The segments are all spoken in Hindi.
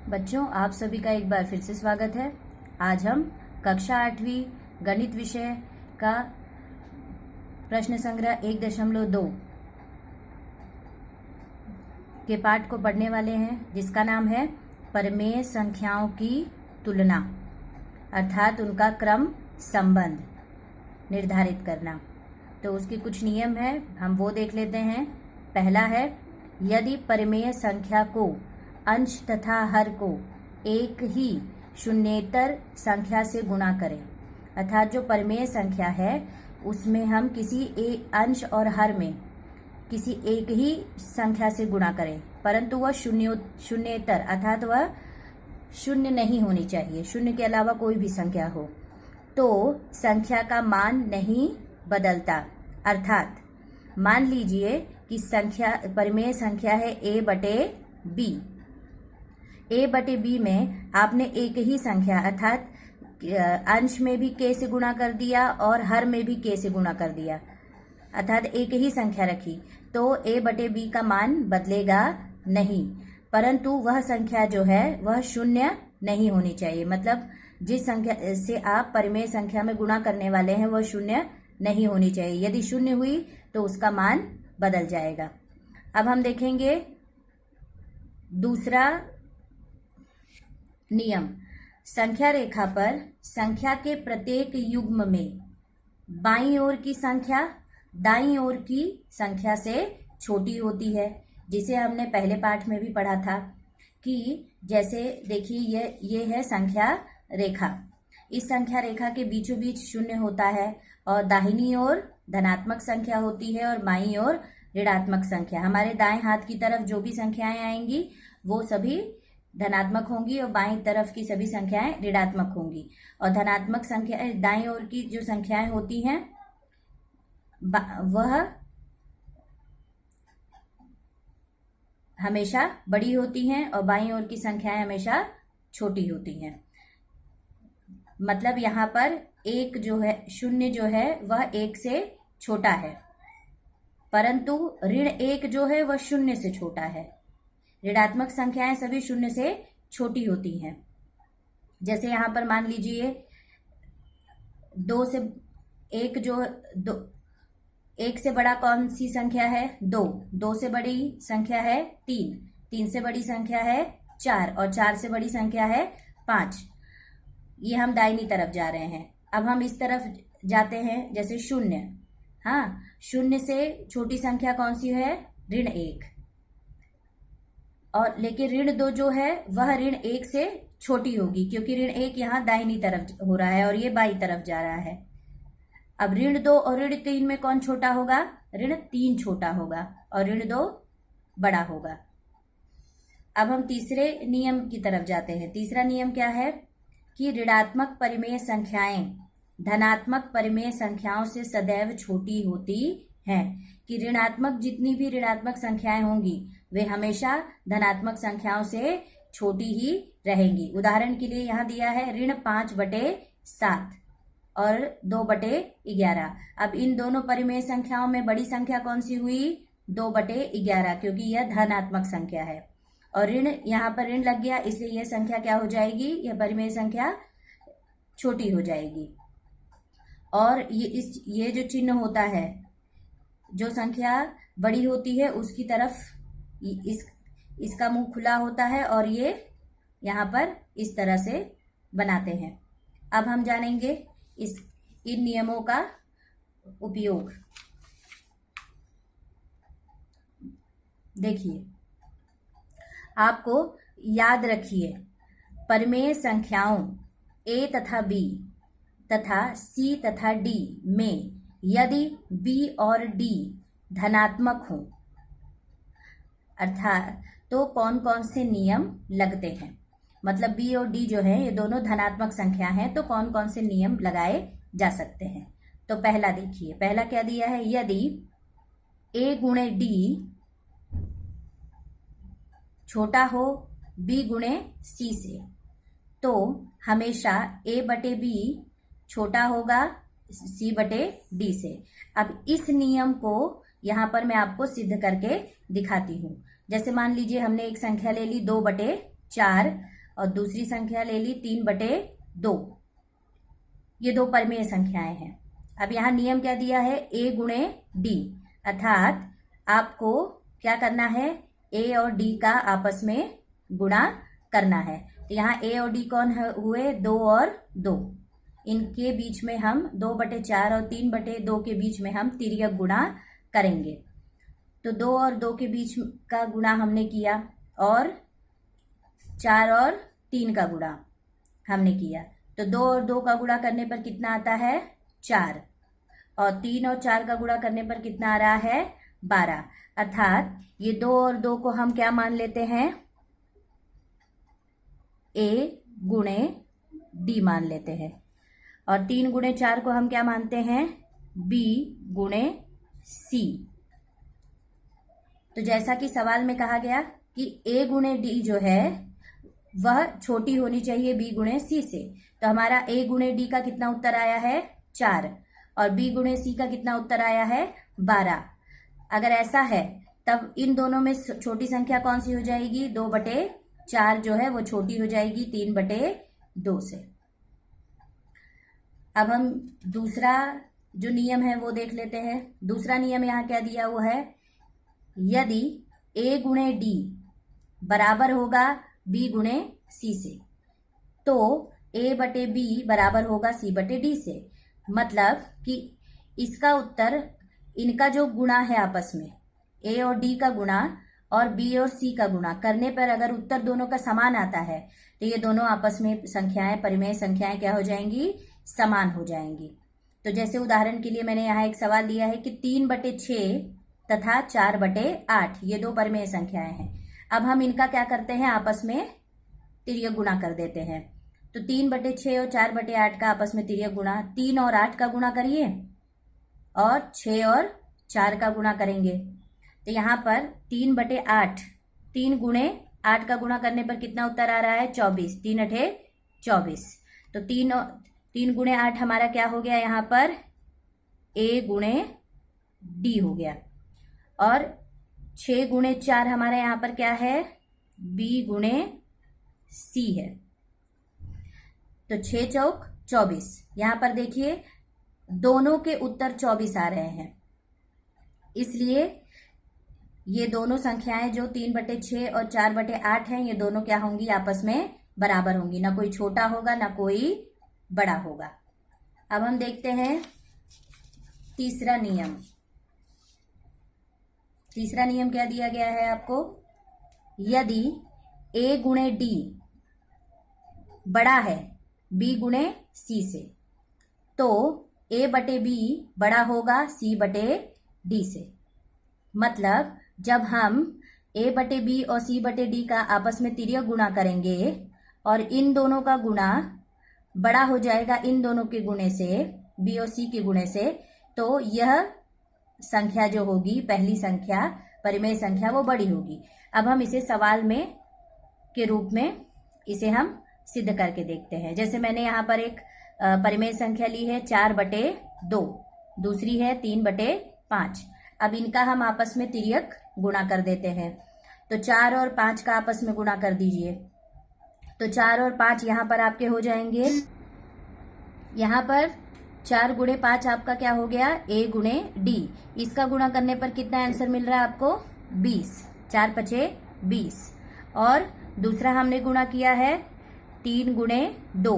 बच्चों, आप सभी का एक बार फिर से स्वागत है। आज हम कक्षा 8वीं गणित विषय का प्रश्न संग्रह 1.2 के पाठ को पढ़ने वाले हैं, जिसका नाम है परिमेय संख्याओं की तुलना, अर्थात उनका क्रम संबंध निर्धारित करना। तो उसके कुछ नियम है, हम वो देख लेते हैं। पहला है, यदि परिमेय संख्या को अंश तथा हर को एक ही शून्येतर संख्या से गुणा करें, अर्थात जो परिमेय संख्या है उसमें हम किसी एक अंश और हर में किसी एक ही संख्या से गुणा करें, परंतु वह शून्येतर अर्थात वह शून्य नहीं होनी चाहिए, शून्य के अलावा कोई भी संख्या हो, तो संख्या का मान नहीं बदलता। अर्थात मान लीजिए कि संख्या परिमेय संख्या है a/b। a/b में आपने एक ही संख्या अर्थात अंश में भी k से गुणा कर दिया और हर में भी k से गुणा कर दिया, अर्थात एक ही संख्या रखी, तो a/b का मान बदलेगा नहीं, परंतु वह संख्या जो है वह शून्य नहीं होनी चाहिए। मतलब जिस संख्या से आप परिमेय संख्या में गुणा करने वाले हैं वह शून्य नहीं होनी चाहिए। यदि शून्य हुई तो उसका मान बदल जाएगा। अब हम देखेंगे दूसरा नियम। संख्या रेखा पर संख्या के प्रत्येक युग्म में बाईं ओर की संख्या दाईं ओर की संख्या से छोटी होती है, जिसे हमने पहले पाठ में भी पढ़ा था कि जैसे देखिए ये है संख्या रेखा। इस संख्या रेखा के बीचों बीच शून्य होता है और दाहिनी ओर धनात्मक संख्या होती है और बाईं ओर ऋणात्मक संख्या। हमारे दाएं हाथ की तरफ जो भी संख्याएं आएंगी वो सभी धनात्मक होंगी और बाईं तरफ की सभी संख्याएं ऋणात्मक होंगी। और धनात्मक संख्या दाईं ओर की जो संख्याएं होती हैं वह हमेशा बड़ी होती हैं और बाईं ओर की संख्याएं हमेशा छोटी होती हैं। मतलब यहाँ पर एक जो है शून्य जो है वह एक से छोटा है, परंतु ऋण एक जो है वह शून्य से छोटा है। ऋणात्मक संख्याएं सभी शून्य से छोटी होती हैं। जैसे यहाँ पर मान लीजिए एक से बड़ा कौन सी संख्या है? दो से बड़ी संख्या है तीन से बड़ी संख्या है 4 और 4 से बड़ी संख्या है 5। ये हम दाहिनी तरफ जा रहे हैं। अब हम इस तरफ जाते हैं, जैसे शून्य। हाँ, शून्य से छोटी संख्या कौन सी है? ऋण 1। और लेकिन ऋण 2 जो है वह ऋण 1 से छोटी होगी, क्योंकि ऋण 1 यहाँ दाहिनी तरफ हो रहा है और ये बाईं तरफ जा रहा है। अब ऋण 2 और ऋण 3 में कौन छोटा होगा? ऋण 3 छोटा होगा और ऋण 2 बड़ा होगा। अब हम तीसरे नियम की तरफ जाते हैं। तीसरा नियम क्या है कि ऋणात्मक परिमेय संख्याएं धनात्मक परिमेय संख्याओं से सदैव छोटी होती हैं। कि ऋणात्मक जितनी भी ऋणात्मक संख्याएं होंगी वे हमेशा धनात्मक संख्याओं से छोटी ही रहेंगी। उदाहरण के लिए यहाँ दिया है ऋण 5/7 और 2/11। अब इन दोनों परिमेय संख्याओं में बड़ी संख्या कौन सी हुई? 2/11, क्योंकि यह धनात्मक संख्या है और ऋण यहाँ पर ऋण लग गया, इसलिए यह संख्या क्या हो जाएगी? यह परिमेय संख्या छोटी हो जाएगी। और ये जो चिन्ह होता है, जो संख्या बड़ी होती है उसकी तरफ इसका मुंह खुला होता है और ये यहाँ पर इस तरह से बनाते हैं। अब हम जानेंगे इन नियमों का उपयोग। देखिए, आपको याद रखिए, परिमेय संख्याओं a तथा b तथा c तथा d में यदि b और d धनात्मक हो, अर्थात तो कौन कौन से नियम लगते हैं। मतलब b और d जो है ये दोनों धनात्मक संख्या हैं, तो कौन कौन से नियम लगाए जा सकते हैं। तो पहला देखिए, पहला क्या दिया है? यदि a गुणे d छोटा हो b गुणे c से, तो हमेशा a/b छोटा होगा c/d से। अब इस नियम को यहाँ पर मैं आपको सिद्ध करके दिखाती हूँ। जैसे मान लीजिए हमने एक संख्या ले ली 2/4 और दूसरी संख्या ले ली 3/2। ये दो परिमेय संख्याएं हैं। अब यहाँ नियम क्या दिया है, a गुणे d, अर्थात आपको क्या करना है, a और d का आपस में गुणा करना है। तो यहाँ a और d कौन हुए, 2 और 2। इनके बीच में हम 2/4 और 3/2 के बीच में हम तिर्यक गुणा करेंगे। तो 2 और 2 के बीच का गुणा हमने किया और 4 और 3 का गुणा हमने किया। तो 2 और 2 का गुणा करने पर कितना आता है, 4, और 3 और 4 का गुणा करने पर कितना आ रहा है, 12। अर्थात ये 2 और 2 को हम क्या मान लेते हैं, a गुणे d मान लेते हैं, और 3 गुणे 4 को हम क्या मानते हैं, b गुणे c। तो जैसा कि सवाल में कहा गया कि a गुणे d जो है वह छोटी होनी चाहिए b गुणे c से, तो हमारा a गुणे d का कितना उत्तर आया है, 4, और b गुणे c का कितना उत्तर आया है, 12। अगर ऐसा है तब इन दोनों में छोटी संख्या कौन सी हो जाएगी, 2/4 जो है वो छोटी हो जाएगी 3/2 से। अब हम दूसरा जो नियम है वो देख लेते हैं। दूसरा नियम यहाँ क्या दिया हुआ है, यदि a गुणे d बराबर होगा b गुणे c से, तो a/b बराबर होगा c/d से। मतलब कि इसका उत्तर, इनका जो गुणा है आपस में, a और d का गुणा और b और c का गुणा करने पर अगर उत्तर दोनों का समान आता है तो ये दोनों आपस में संख्याएं, परिमेय संख्याएं क्या हो जाएंगी, समान हो जाएंगी। तो जैसे उदाहरण के लिए मैंने यहाँ एक सवाल दिया है कि 3/6 तथा 4/8 ये दो परिमेय संख्याएं हैं। अब हम इनका क्या करते हैं, आपस में तिर्यक गुणा कर देते हैं। तो 3/6 और 4/8 का आपस में तिर्यक गुणा, 3 और 8 का गुणा करिए और 6 और 4 का गुणा करेंगे। तो यहाँ पर 3/8, 3 गुणे 8 का गुणा करने पर कितना उत्तर आ रहा है, 24, 3×8 24। तो 3 गुणे 8 हमारा क्या हो गया, यहाँ पर a गुणे d हो गया, और 6 गुणे 4 हमारा यहाँ पर क्या है, b गुणे c है। तो 6 चौक 24। यहाँ पर देखिए दोनों के उत्तर 24 आ रहे हैं, इसलिए ये दोनों संख्याएं जो 3/6 और 4/8 हैं, ये दोनों क्या होंगी, आपस में बराबर होंगी, ना कोई छोटा होगा ना कोई बड़ा होगा। अब हम देखते हैं तीसरा नियम। तीसरा नियम क्या दिया गया है आपको, यदि a गुणे d बड़ा है b गुणे c से, तो a/b बड़ा होगा c/d से। मतलब जब हम a/b और c/d का आपस में तिर्यक गुणा करेंगे और इन दोनों का गुणा बड़ा हो जाएगा इन दोनों के गुणे से, b और c के गुणे से, तो यह संख्या जो होगी, पहली संख्या, परिमेय संख्या, वो बड़ी होगी। अब हम इसे सवाल में के रूप में इसे हम सिद्ध करके देखते हैं। जैसे मैंने यहाँ पर एक परिमेय संख्या ली है 4/2, दूसरी है 3/5। अब इनका हम आपस में तिर्यक गुणा कर देते हैं। तो 4 और 5 का आपस में गुणा कर दीजिए। तो 4 और 5 यहाँ पर आपके हो जाएंगे, यहाँ पर 4 गुणे 5 आपका क्या हो गया, a गुणे d। इसका गुणा करने पर कितना आंसर मिल रहा है आपको, 20, 4×5 20। और दूसरा हमने गुणा किया है 3 गुणे 2,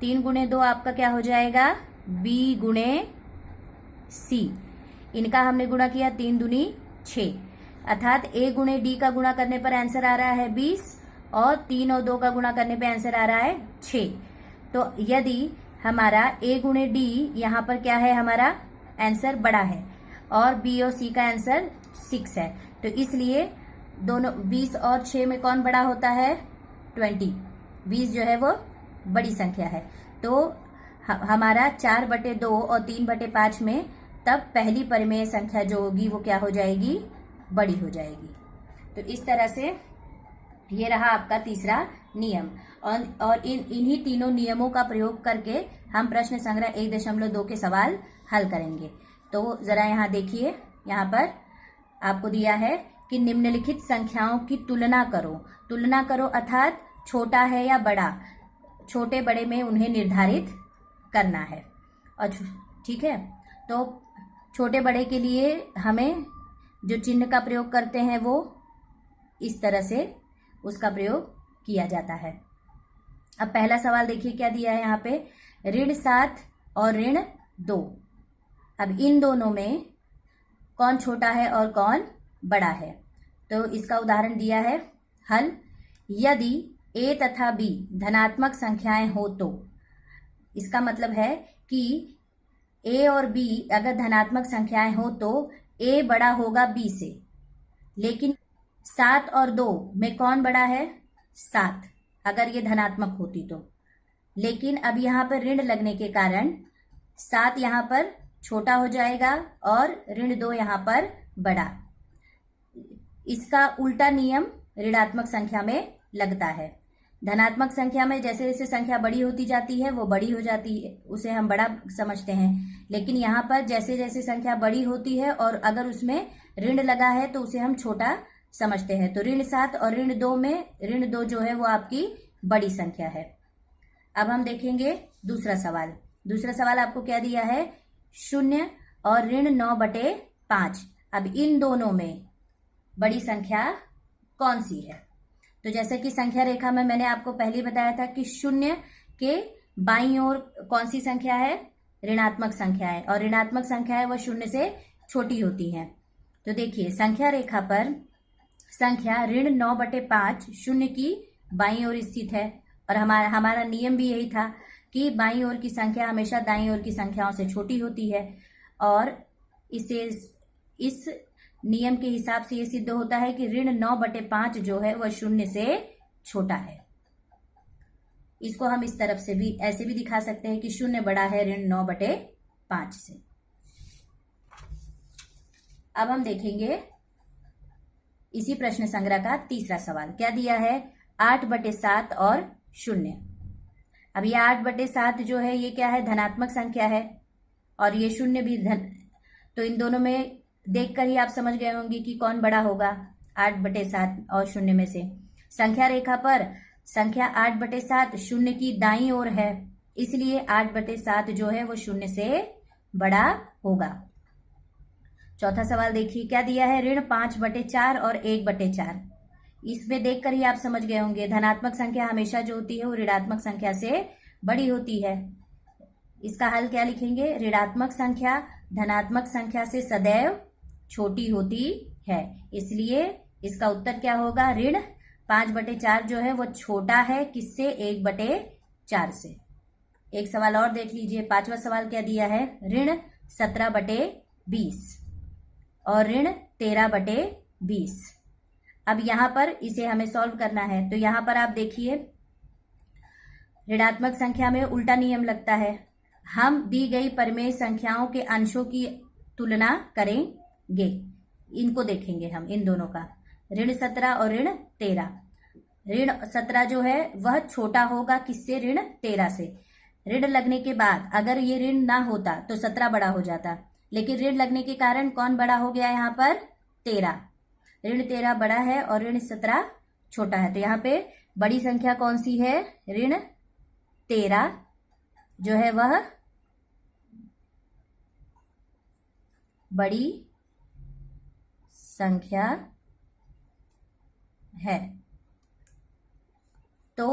3 गुणे 2 आपका क्या हो जाएगा, b गुणे c। इनका हमने गुणा किया 3 दूनी 6, अर्थात a गुणे d का गुणा करने पर आंसर आ रहा है 20 और 3 और 2 का गुणा करने पर आंसर आ रहा है 6। तो यदि हमारा a गुणे d यहाँ पर क्या है, हमारा आंसर बड़ा है और b और c का आंसर 6 है, तो इसलिए दोनों 20 और 6 में कौन बड़ा होता है, 20। 20 जो है वो बड़ी संख्या है। तो हमारा 4/2 और 3/5 में तब पहली परिमेय संख्या जो होगी वो क्या हो जाएगी, बड़ी हो जाएगी। तो इस तरह से ये रहा आपका तीसरा नियम। और इन्हीं तीनों नियमों का प्रयोग करके हम प्रश्न संग्रह 1.2 के सवाल हल करेंगे। तो जरा यहाँ देखिए, यहाँ पर आपको दिया है कि निम्नलिखित संख्याओं की तुलना करो। तुलना करो अर्थात छोटा है या बड़ा, छोटे बड़े में उन्हें निर्धारित करना है। और ठीक है, तो छोटे बड़े के लिए हमें जो चिन्ह का प्रयोग करते हैं वो इस तरह से उसका प्रयोग किया जाता है। अब पहला सवाल देखिए क्या दिया है यहाँ पे, ऋण 7 और ऋण 2। अब इन दोनों में कौन छोटा है और कौन बड़ा है, तो इसका उदाहरण दिया है हल। यदि a तथा b धनात्मक संख्याएं हो तो, इसका मतलब है कि a और b अगर धनात्मक संख्याएं हो तो a बड़ा होगा b से। लेकिन 7 और 2 में कौन बड़ा है, 7, अगर ये धनात्मक होती तो। लेकिन अब यहाँ पर ऋण लगने के कारण 7 यहाँ पर छोटा हो जाएगा और ऋण 2 यहाँ पर बड़ा। इसका उल्टा नियम ऋणात्मक संख्या में लगता है। धनात्मक संख्या में जैसे जैसे संख्या बड़ी होती जाती है वो बड़ी हो जाती है, उसे हम बड़ा समझते हैं। लेकिन यहाँ पर जैसे जैसे संख्या बड़ी होती है और अगर उसमें ऋण लगा है तो उसे हम छोटा समझते हैं। तो ऋण 7 और ऋण 2 में ऋण 2 जो है वो आपकी बड़ी संख्या है। अब हम देखेंगे दूसरा सवाल। दूसरा सवाल आपको क्या दिया है, 0 और ऋण 9/5। अब इन दोनों में बड़ी संख्या कौन सी है, तो जैसे कि संख्या रेखा में मैंने आपको पहले बताया था कि 0 के बाईं ओर कौन सी संख्या है, ऋणात्मक संख्या है, और ऋणात्मक संख्या है वह 0 से छोटी होती है। तो देखिए संख्या रेखा पर संख्या ऋण 9/5 0 की बाईं ओर स्थित है, और हमारा नियम भी यही था कि बाईं ओर की संख्या हमेशा दाईं ओर की संख्याओं से छोटी होती है। और इस नियम के हिसाब से ये सिद्ध होता है कि ऋण 9/5 जो है वह 0 से छोटा है। इसको हम इस तरफ से भी ऐसे भी दिखा सकते हैं कि 0 बड़ा है ऋण 9/5 से। अब हम देखेंगे इसी प्रश्न संग्रह का तीसरा सवाल। क्या दिया है, 8/7 और 0। अब ये 8/7 जो है ये क्या है, धनात्मक संख्या है, और ये 0 भी धन। तो इन दोनों में देखकर ही आप समझ गए होंगे कि कौन बड़ा होगा 8/7 और 0 में से। संख्या रेखा पर संख्या 8/7 0 की दाईं ओर है, इसलिए 8/7 जो है वो 0 से बड़ा होगा। चौथा सवाल देखिए क्या दिया है, ऋण 5/4 और 1/4। इसमें देखकर ही आप समझ गए होंगे धनात्मक संख्या हमेशा जो होती है वो ऋणात्मक संख्या से बड़ी होती है। इसका हल क्या लिखेंगे, ऋणात्मक संख्या धनात्मक संख्या से सदैव छोटी होती है, इसलिए इसका उत्तर क्या होगा, ऋण 5/4 जो है वो छोटा है किससे, 1/4 से। एक सवाल और देख लीजिए, पांचवा सवाल क्या दिया है, ऋण 17/20 और ऋण 13/20। अब यहां पर इसे हमें सॉल्व करना है। तो यहां पर आप देखिए ऋणात्मक संख्या में उल्टा नियम लगता है। हम दी गई परिमेय संख्याओं के अंशों की तुलना करेंगे। इनको देखेंगे हम, इन दोनों का, ऋण 17 और ऋण 13। ऋण 17 जो है वह छोटा होगा किससे, ऋण 13 से। ऋण लगने के बाद अगर ये ऋण ना होता तो 17 बड़ा हो जाता, लेकिन ऋण लगने के कारण कौन बड़ा हो गया यहाँ पर, 13। ऋण 13 बड़ा है और ऋण 17 छोटा है। तो यहाँ पे बड़ी संख्या कौन सी है, ऋण 13 जो है वह बड़ी संख्या है। तो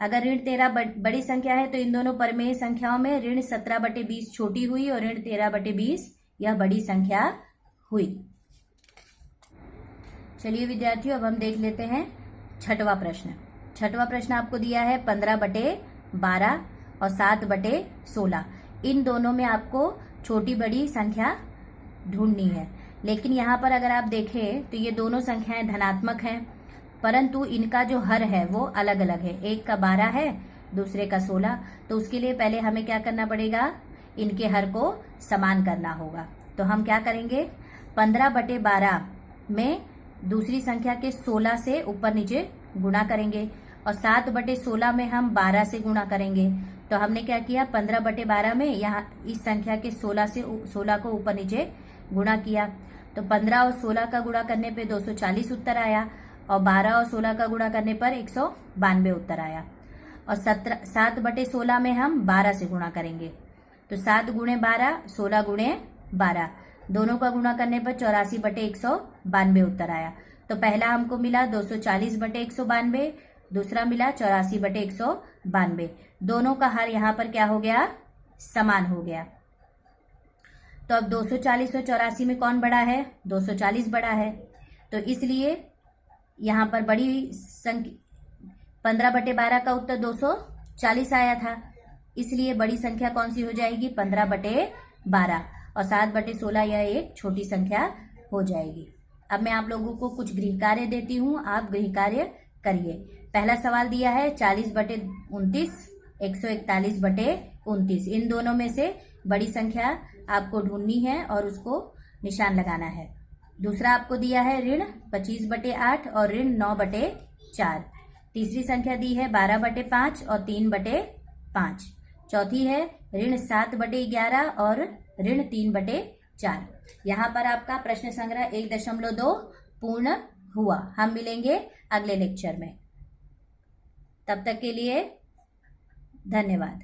अगर ऋण 13 बड़ी संख्या है तो इन दोनों परिमेय संख्याओं में ऋण 17/20 छोटी हुई और ऋण 13/20 यह बड़ी संख्या हुई। चलिए विद्यार्थियों, अब हम देख लेते हैं छठवां प्रश्न। छठवां प्रश्न आपको दिया है 15/12 और 7/16। इन दोनों में आपको छोटी बड़ी संख्या ढूंढनी है। लेकिन यहाँ पर अगर आप देखें तो ये दोनों संख्याएं धनात्मक हैं, परंतु इनका जो हर है वो अलग अलग है। एक का 12 है, दूसरे का 16। तो उसके लिए पहले हमें क्या करना पड़ेगा, इनके हर को समान करना होगा। तो हम क्या करेंगे, 15/12 में दूसरी संख्या के 16 से ऊपर नीचे गुणा करेंगे, और 7/16 में हम 12 से गुणा करेंगे। तो हमने क्या किया, 15/12 में यहाँ इस संख्या के 16 को ऊपर नीचे गुणा किया। तो 15 और 16 का गुणा करने पे 240 उत्तर आया, और 12 और 16 का गुणा करने पर 192 उत्तर आया। और 7/16 में हम 12 से गुणा करेंगे, तो 7 गुणे 12, 16 गुणे 12, दोनों का गुणा करने पर 84/192 उत्तर आया। तो पहला हमको मिला 240/192, दूसरा मिला 84/192। दोनों का हर यहाँ पर क्या हो गया, समान हो गया। तो अब 240 और 84 में कौन बड़ा है, 240 बड़ा है। तो इसलिए यहाँ पर बड़ी संख्या 15/12 का उत्तर 240 आया था, इसलिए बड़ी संख्या कौन सी हो जाएगी, 15/12। और 7/16 यह एक छोटी संख्या हो जाएगी। अब मैं आप लोगों को कुछ गृह कार्य देती हूँ, आप गृह कार्य करिए। पहला सवाल दिया है 40/29, 141/29। इन दोनों में से बड़ी संख्या आपको ढूंढनी है और उसको निशान लगाना है। दूसरा आपको दिया है ऋण 25/8 और ऋण 9/4। तीसरी संख्या दी है 12/5 और 3/5। चौथी है ऋण 7/11 और ऋण 3/4। यहाँ पर आपका प्रश्न संग्रह 1.2 पूर्ण हुआ। हम मिलेंगे अगले लेक्चर में, तब तक के लिए धन्यवाद।